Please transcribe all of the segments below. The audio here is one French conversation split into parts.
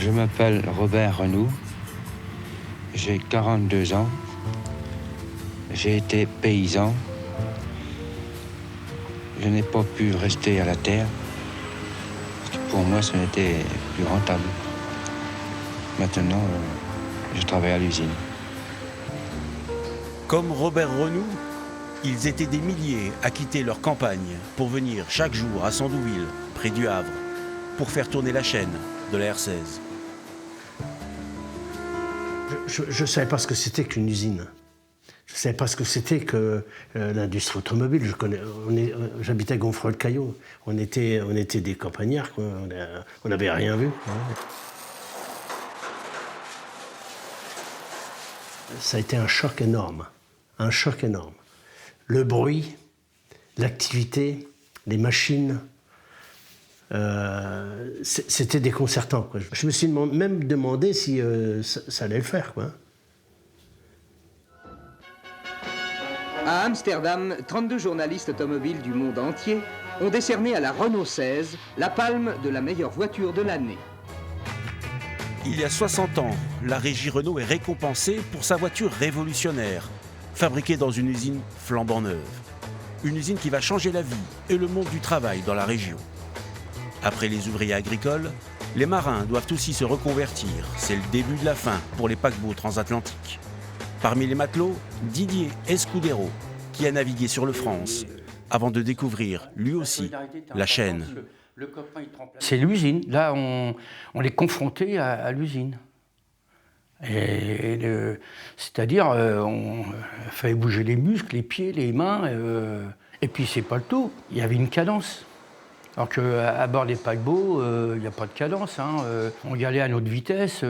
Je m'appelle Robert Renoux, j'ai 42 ans, j'ai été paysan. Je n'ai pas pu rester à la terre, parce que pour moi ce n'était plus rentable. Maintenant, je travaille à l'usine. Comme Robert Renoux, ils étaient des milliers à quitter leur campagne pour venir chaque jour à Sandouville, près du Havre, pour faire tourner la chaîne de la R16. Je ne savais pas ce que c'était qu'une usine. Je ne savais pas ce que c'était que l'industrie automobile. J'habitais à Gonfreuil-le-Caillot. On était des campagnards, quoi. On n'avait rien vu. Ça a été un choc énorme. Un choc énorme. Le bruit, l'activité, les machines, c'était déconcertant, quoi. Je me suis même demandé si ça allait le faire, quoi. À Amsterdam, 32 journalistes automobiles du monde entier ont décerné à la Renault 16 la palme de la meilleure voiture de l'année. Il y a 60 ans, la régie Renault est récompensée pour sa voiture révolutionnaire, fabriquée dans une usine flambant neuve. Une usine qui va changer la vie et le monde du travail dans la région. Après les ouvriers agricoles, les marins doivent aussi se reconvertir. C'est le début de la fin pour les paquebots transatlantiques. Parmi les matelots, Didier Escudero, qui a navigué sur le France, avant de découvrir, lui aussi, la chaîne. C'est l'usine. Là, on est confronté à l'usine. C'est-à-dire, on fallait bouger les muscles, les pieds, les mains. Et puis, c'est pas le tout. Il y avait une cadence. Alors qu'à bord des paquebots, il n'y a pas de cadence. On y allait à notre vitesse.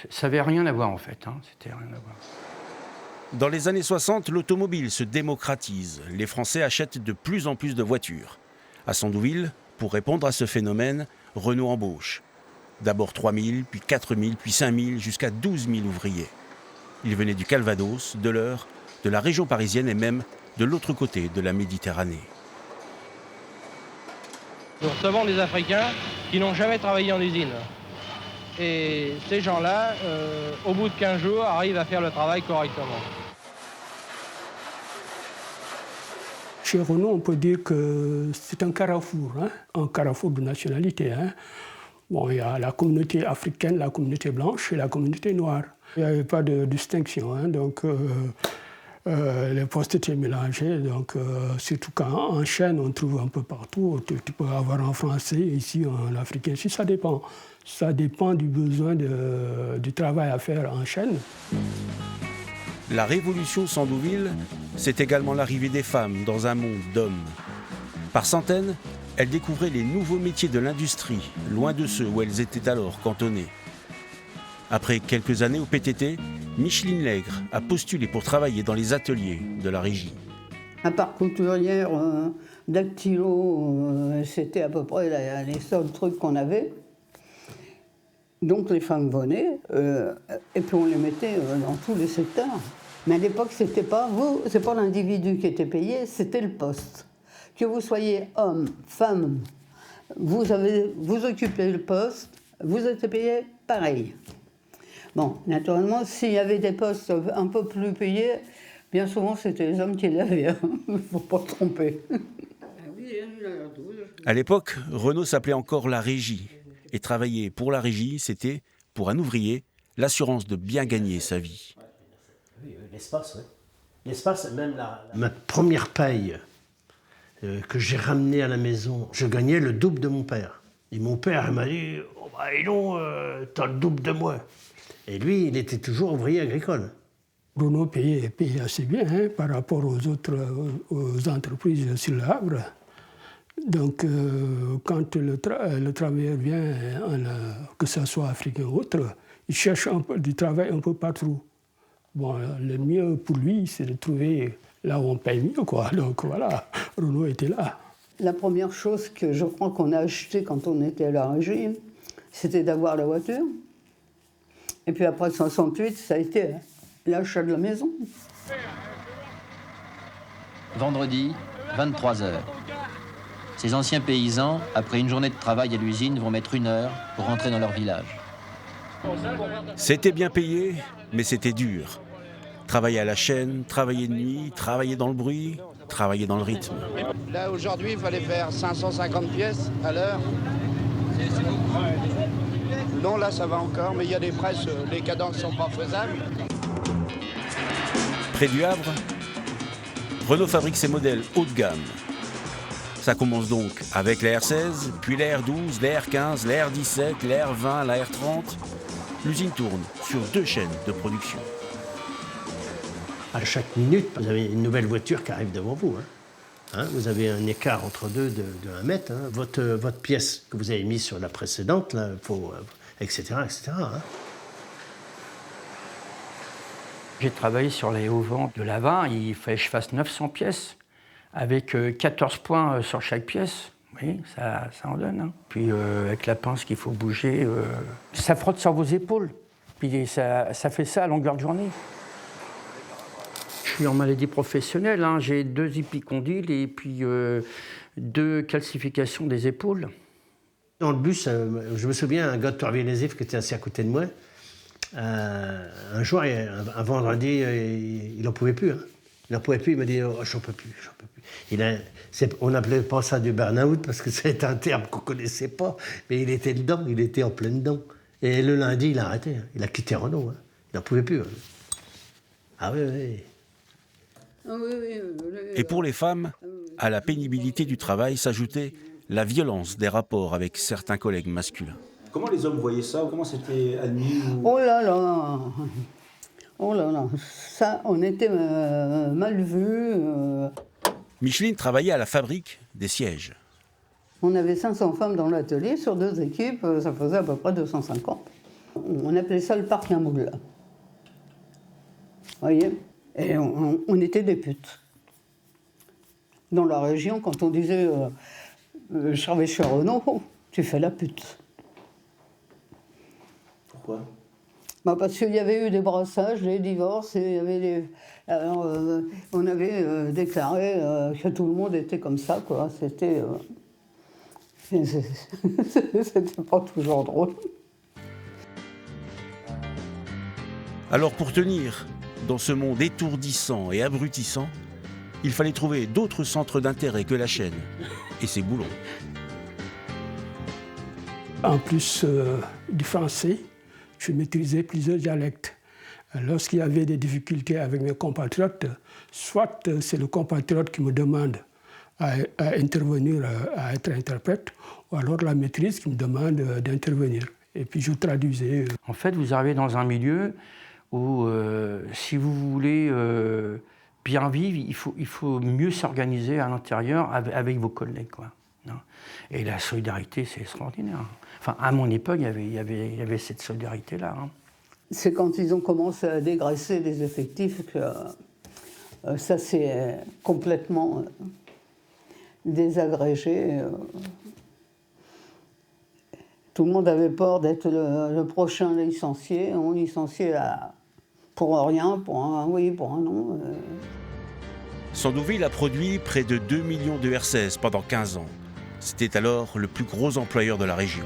Ça n'avait rien à voir, en fait. C'était rien à voir. Dans les années 60, l'automobile se démocratise. Les Français achètent de plus en plus de voitures. À Sandouville, pour répondre à ce phénomène, Renault embauche. D'abord 3 000, puis 4 000, puis 5 000, jusqu'à 12 000 ouvriers. Ils venaient du Calvados, de l'Eure, de la région parisienne et même de l'autre côté de la Méditerranée. Nous recevons des Africains qui n'ont jamais travaillé en usine. Et ces gens-là, au bout de 15 jours, arrivent à faire le travail correctement. Chez Renault, on peut dire que c'est un carrefour de nationalité. Bon, il y a la communauté africaine, la communauté blanche et la communauté noire. Il n'y avait pas de distinction, donc les postes étaient mélangés. Donc, surtout quand en chaîne, on trouve un peu partout. Tu peux avoir en français, ici en africain. Si ça dépend. Ça dépend du besoin du travail à faire en chaîne. La révolution Sandouville, c'est également l'arrivée des femmes dans un monde d'hommes. Par centaines, elles découvraient les nouveaux métiers de l'industrie, loin de ceux où elles étaient alors cantonnées. Après quelques années au PTT, Micheline Lègre a postulé pour travailler dans les ateliers de la régie. À part couturière, dactylo, c'était à peu près les seuls trucs qu'on avait. Donc les femmes venaient, et puis on les mettait dans tous les secteurs. Mais à l'époque, c'est pas l'individu qui était payé, c'était le poste. Que vous soyez homme, femme, vous occupez le poste, vous êtes payé pareil. Bon, naturellement, s'il y avait des postes un peu plus payés, bien souvent c'était les hommes qui l'avaient, il ne faut pas se tromper. À l'époque, Renault s'appelait encore la régie. Et travailler pour la régie, c'était, pour un ouvrier, l'assurance de bien gagner sa vie. Oui, l'espace, oui. L'espace, même ma première paye que j'ai ramenée à la maison, je gagnais le double de mon père. Et mon père m'a dit « Oh bah, dis donc, t'as le double de moi ». Et lui, il était toujours ouvrier agricole. Renault payait assez bien par rapport aux entreprises sur le Havre. Donc, quand le travailleur vient, que ce soit africain ou autre, il cherche du travail un peu partout. Bon, le mieux pour lui, c'est de trouver là où on paye mieux, quoi. Donc voilà, Renault était là. La première chose que je crois qu'on a acheté quand on était à la régie, c'était d'avoir la voiture. Et puis après 68, ça a été l'achat de la maison. Vendredi, 23h. Ces anciens paysans, après une journée de travail à l'usine, vont mettre 1 heure pour rentrer dans leur village. C'était bien payé, mais c'était dur. Travailler à la chaîne, travailler de nuit, travailler dans le bruit, travailler dans le rythme. Là, aujourd'hui, il fallait faire 550 pièces à l'heure. Non, là, ça va encore, mais il y a des presses, les cadences ne sont pas faisables. Près du Havre, Renault fabrique ses modèles haut de gamme. Ça commence donc avec la R16, puis la R12, la R15, la R17, la R20, la R30. L'usine tourne sur 2 chaînes de production. À chaque minute, vous avez une nouvelle voiture qui arrive devant vous. Vous avez un écart entre deux de 1 mètre. Votre pièce que vous avez mise sur la précédente, là, etc. J'ai travaillé sur les hauts-vents de l'Avin, il fallait que je fasse 900 pièces, avec 14 points sur chaque pièce. Oui, ça en donne. Puis avec la pince qu'il faut bouger, ça frotte sur vos épaules. Puis ça fait ça à longueur de journée. Je suis en maladie professionnelle, j'ai 2 épicondyles et puis 2 calcifications des épaules. Dans le bus, je me souviens, un gars de Torvier-les-Ifs qui était assis à côté de moi, un jour, un vendredi, il n'en pouvait plus. Il n'en pouvait plus, il m'a dit oh, j'en peux plus. On n'appelait pas ça du burn-out parce que c'est un terme qu'on ne connaissait pas, mais il était dedans, il était en plein dedans. Et le lundi, il a arrêté, il a quitté Renault, il n'en pouvait plus. Ah oui. Et pour les femmes, à la pénibilité du travail s'ajoutait la violence des rapports avec certains collègues masculins. Comment les hommes voyaient ça? Comment c'était admis Oh là là, ça, on était mal vus. Micheline travaillait à la fabrique des sièges. On avait 500 femmes dans l'atelier, sur 2 équipes, ça faisait à peu près 250. On appelait ça le parc à moule. Vous voyez? Et on était des putes. Dans la région, quand on disait je travaille chez Renault, tu fais la pute. Pourquoi? Parce qu'il y avait eu des brassages, des divorces, et il y avait alors, on avait déclaré que tout le monde était comme ça, quoi. C'était pas toujours drôle. Alors pour tenir dans ce monde étourdissant et abrutissant, il fallait trouver d'autres centres d'intérêt que la chaîne et ses boulons. En plus du français, je maîtrisais plusieurs dialectes. Lorsqu'il y avait des difficultés avec mes compatriotes, soit c'est le compatriote qui me demande à intervenir, à être interprète, ou alors la maîtrise qui me demande d'intervenir. Et puis je traduisais. En fait, vous arrivez dans un milieu où, si vous voulez bien vivre, il faut mieux s'organiser à l'intérieur avec vos collègues, quoi. Et la solidarité, c'est extraordinaire. Enfin, à mon époque, il y avait cette solidarité-là. C'est quand ils ont commencé à dégraisser les effectifs que ça s'est complètement désagrégé. Tout le monde avait peur d'être le prochain licencié. On licenciait pour rien, pour un oui, pour un non. Sandouville a produit près de 2 millions de R16 pendant 15 ans. C'était alors le plus gros employeur de la région.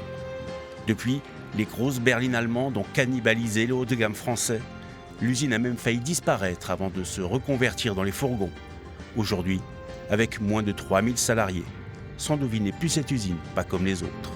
Depuis, les grosses berlines allemandes ont cannibalisé le haut de gamme français. L'usine a même failli disparaître avant de se reconvertir dans les fourgons. Aujourd'hui, avec moins de 3000 salariés, Sandouville n'est plus cette usine, pas comme les autres.